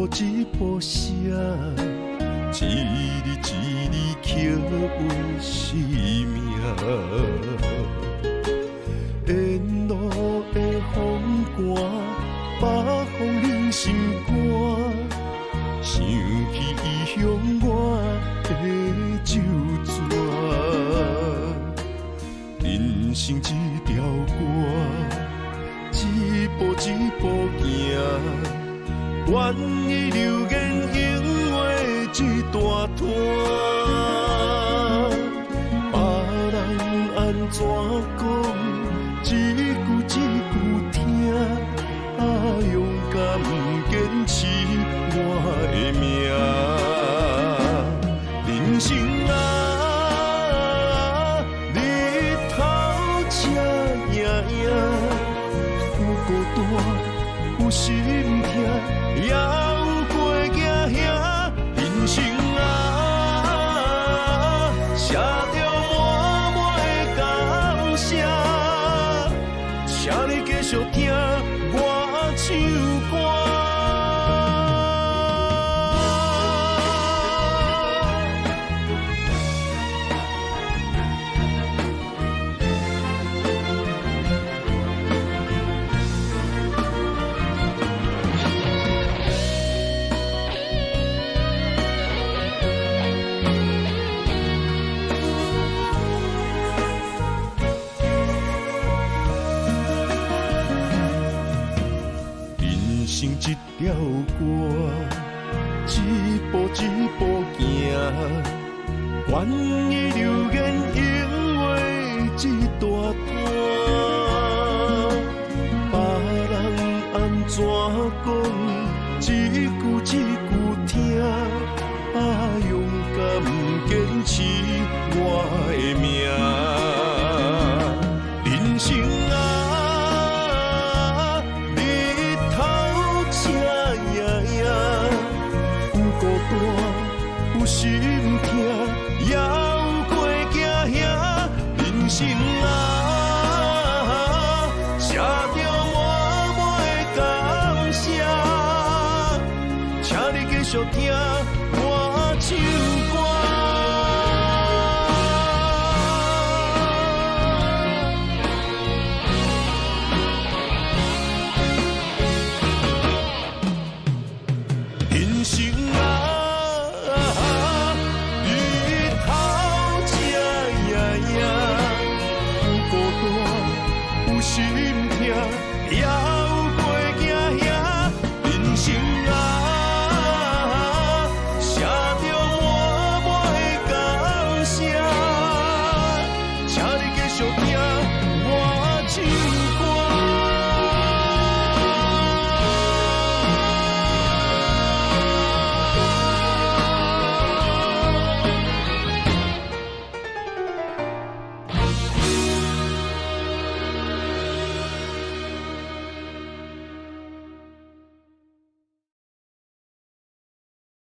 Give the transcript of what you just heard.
步一步写，一字一字刻为生命。沿路的风寒，北风冷心肝，想起异乡我的旧纸。人生一条歌，一步一步行。愿意流言永为一大团，别人安怎讲，一句一句听，勇敢坚持我的命。人生日头赤影影，有孤单，有心痛。也有过行兄，人生写着满满的感谢，请你继续听我唱歌。成一条歌，一步一步行，愿意流言永为一大段。别人安怎讲，一句一句听，勇敢坚持我的命。人生有心痛，也有过行兄，人生写着满满的感谢，请你继续听我唱歌。人生心痛，也有过行兄，人生写着满满的感谢，请你继续。